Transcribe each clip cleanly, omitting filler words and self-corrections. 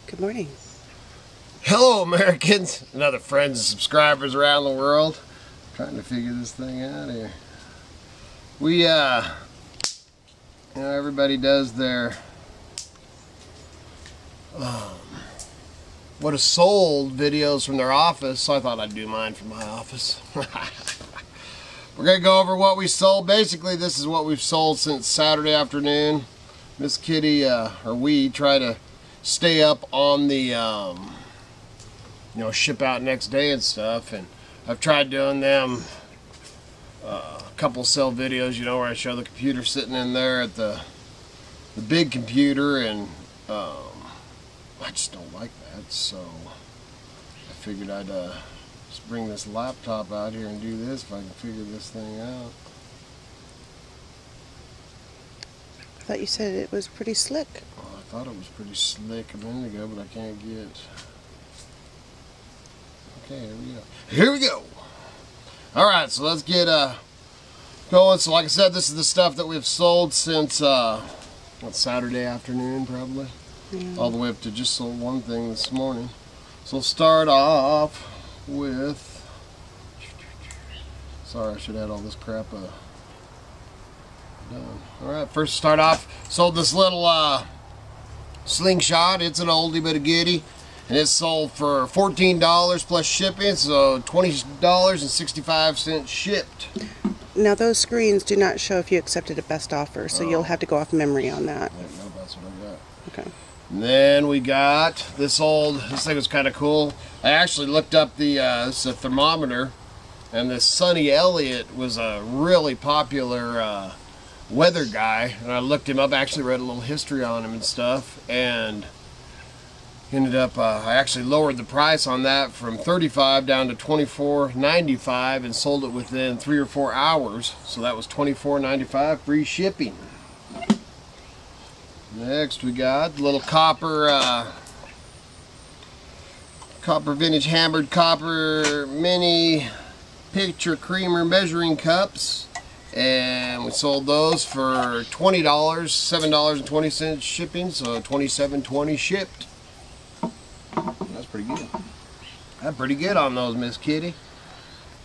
Good morning. Hello, Americans and other friends and subscribers around the world. I'm trying to figure this thing out here. We, you know, everybody does their what is sold videos from their office, so I thought I'd do mine from my office. We're going to go over what we sold. Basically, this is what we've sold since Saturday afternoon. Miss Kitty, or we, try to stay up on the, you know, ship out next day and stuff. And I've tried doing them, a couple sell videos, you know, where I show the computer sitting in there at the big computer, and I just don't like that. So I figured I'd just bring this laptop out here and do this if I can figure this thing out. I thought you said it was pretty slick. Well, I thought it was pretty slick a minute ago, but I can't get. Okay, here we go. Here we go. All right, so let's get going. So, like I said, this is the stuff that we've sold since what, Saturday afternoon, probably, all the way up to just sold one thing this morning. So we'll start off with. Sorry, I should have had all this crap done. Alright, first start off, sold this little slingshot. It's an oldie but a goodie, and it's sold for $14 plus shipping, so $20.65 shipped. Now those screens do not show if you accepted a best offer, so you'll have to go off memory on that. No, that's what I got. Okay. And then we got this thing was kind of cool. I actually looked up this is a thermometer, and this Sonny Elliott was a really popular weather guy, and I looked him up, actually read a little history on him and stuff, and ended up I actually lowered the price on that from $35 down to $24.95 and sold it within 3 or 4 hours, so that was $24.95 free shipping. Next we got little copper vintage hammered copper mini picture creamer measuring cups, and we sold those for $20, $7.20 shipping, so $27.20 shipped. That's pretty good. That's pretty good on those, Miss Kitty.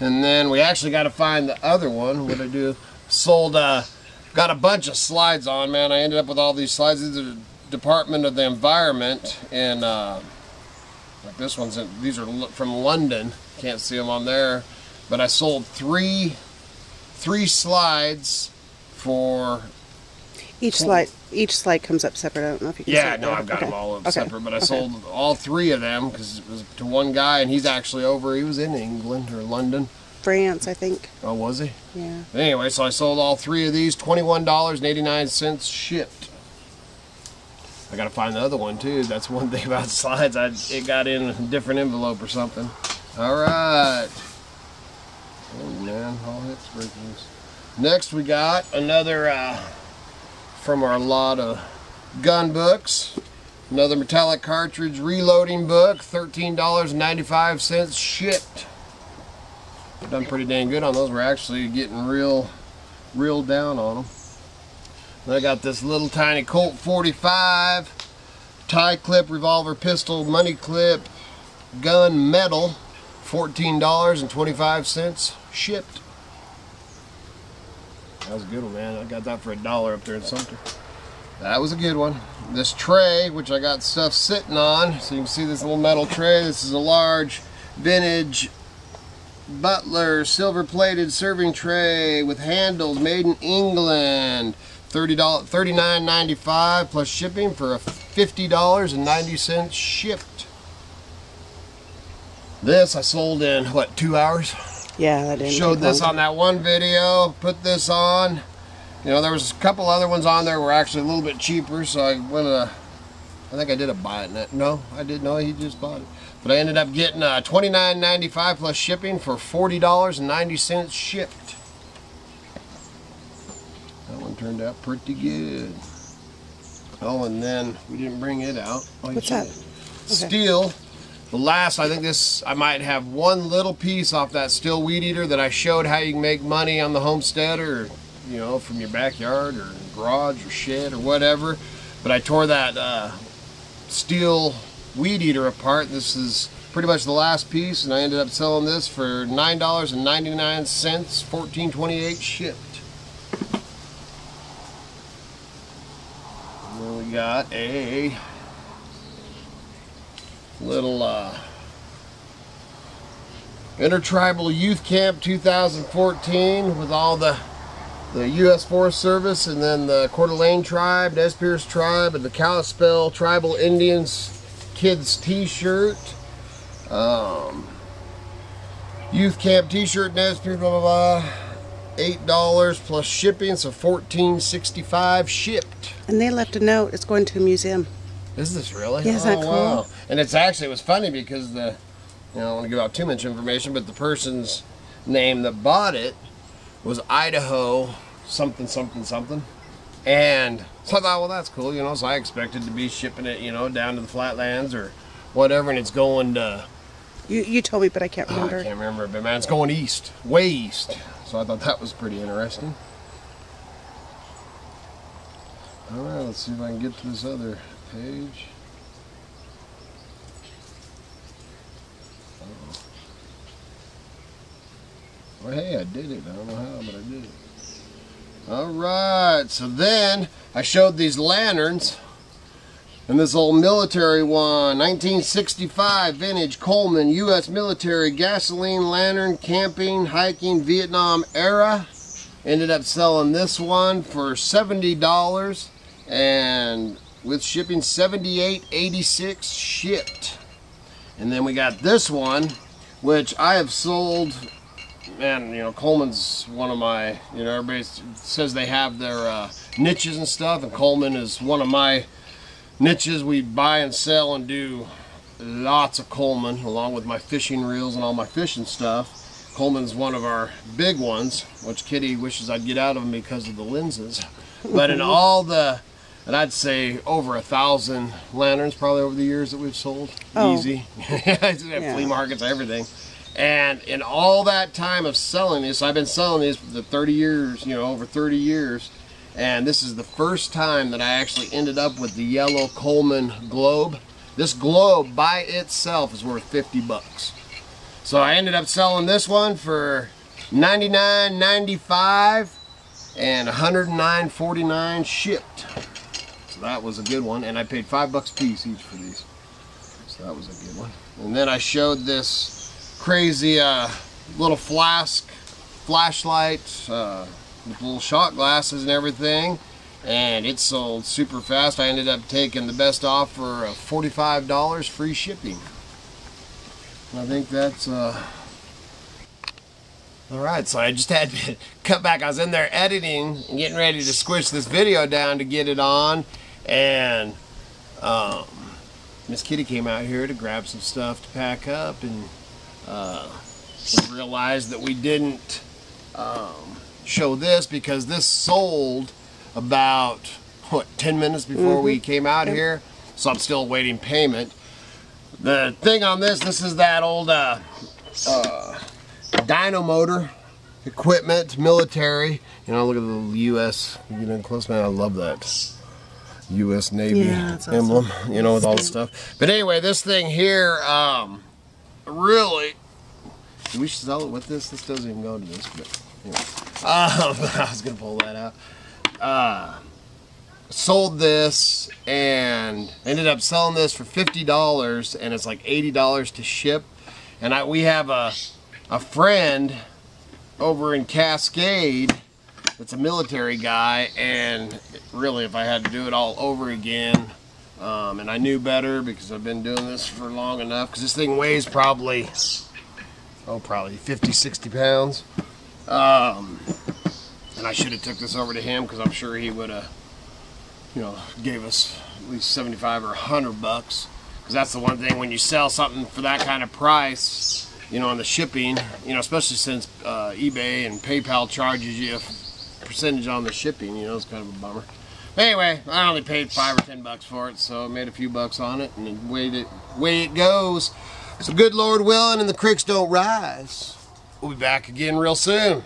And then we actually got to find the other one. What did I do? Sold, got a bunch of slides on, man. I ended up with all these slides. These are the Department of the Environment, and like this one's, these are from London. Can't see them on there, but I sold three slides for each slide comes up separate. I don't know if you can see it. No, I've got them all up separate, but I sold all 3 of them because it was to one guy, and he's actually he was in England or London. France, I think. Oh, was he? Yeah. Anyway, so I sold all 3 of these, $21.89 shipped. I gotta find the other one too. That's one thing about slides. It got in a different envelope or something. All right. Oh man, all hits breakers. Next we got another from our lot of gun books. Another metallic cartridge reloading book, $13.95 shipped. I've done pretty dang good on those. We're actually getting real down on them. Then I got this little tiny Colt 45 tie clip revolver pistol money clip gun metal, $14.25 shipped. That was a good one, man. I got that for $1 up there in Sumter. That was a good one. This tray, which I got stuff sitting on, so you can see this little metal tray. This is a large vintage Butler silver plated serving tray with handles, made in England. $39.95 plus shipping for $50.90 shipped. This I sold in what, 2 hours? Yeah, that didn't showed this on that one video. Put this on. You know, there was a couple other ones on there were actually a little bit cheaper, so I went I think I did a buy it. No, I didn't know, he just bought it. But I ended up getting $29.95 plus shipping for $40.90 shipped. That one turned out pretty good. Oh, and then we didn't bring it out. What's that? Steel. The last, I think this, I might have one little piece off that steel weed eater that I showed how you can make money on the homesteader, or, you know, from your backyard or garage or shed or whatever. But I tore that steel weed eater apart. This is pretty much the last piece, and I ended up selling this for $9.99, $14.28 shipped. And then we got a little Intertribal Youth Camp 2014 with all the U.S. Forest Service, and then the Coeur d'Alene Tribe, Nez Perce Tribe, and the Kalispel Tribal Indians kids t-shirt. Youth Camp t-shirt, Nez Perce, blah, blah, blah. $8 plus shipping, so $14.65 shipped. And they left a note. It's going to a museum. Is this really? Yeah, is that cool? Wow. And it's actually, it was funny because I don't want to give out too much information, but the person's name that bought it was Idaho something something something. And so I thought, well, that's cool, so I expected to be shipping it, down to the flatlands or whatever, and it's going to... You told me, but I can't remember. I can't remember, but man, it's going east, way east. So I thought that was pretty interesting. Alright, let's see if I can get to this other page. Well, hey, I did it. I don't know how, but I did it. Alright, so then I showed these lanterns. And this old military one, 1965 vintage Coleman U.S. military gasoline lantern, camping, hiking, Vietnam era. Ended up selling this one for $70, and with shipping $78.86 shipped. And then we got this one, which I have sold. Man, Coleman's one of my, everybody says they have their niches and stuff, and Coleman is one of my niches. We buy and sell and do lots of Coleman, along with my fishing reels and all my fishing stuff. Coleman's one of our big ones, which Kitty wishes I'd get out of them because of the lenses. But in all the, and I'd say over 1,000 lanterns probably over the years that we've sold. Oh. Easy. Yeah. Flea markets, everything. And in all that time of selling this, I've been selling these for the 30 years, over 30 years. And this is the first time that I actually ended up with the yellow Coleman globe. This globe by itself is worth 50 bucks. So I ended up selling this one for $99.95 and $109.49 shipped. So that was a good one, and I paid $5 a piece each for these. So that was a good one. And then I showed this crazy little flashlight with little shot glasses and everything, and it sold super fast. I ended up taking the best offer of $45 free shipping. I think that's alright. So I just had to cut back. I was in there editing and getting ready to squish this video down to get it on, and Miss Kitty came out here to grab some stuff to pack up, and we realized that we didn't show this because this sold about 10 minutes before we came out here, so I'm still waiting payment. The thing on this is that old dyno motor equipment, military. Look at the U.S. Get in close, man. I love that U.S. Navy emblem. Awesome. With all the stuff. But anyway, this thing here, really, we should sell it with this. This doesn't even go to this, but anyway. I was gonna pull that out. Sold this and ended up selling this for $50, and it's like $80 to ship. And we have a friend over in Cascade that's a military guy, and really, if I had to do it all over again, and I knew better because I've been doing this for long enough, because this thing weighs probably 50, 60 pounds. And I should have took this over to him, because I'm sure he would have, gave us at least 75 or 100 bucks. Because that's the one thing when you sell something for that kind of price, on the shipping, especially since eBay and PayPal charges you a percentage on the shipping, it's kind of a bummer. But anyway, I only paid 5 or 10 bucks for it, so I made a few bucks on it, and the way it goes. So good Lord willing, and the creeks don't rise. We'll be back again real soon.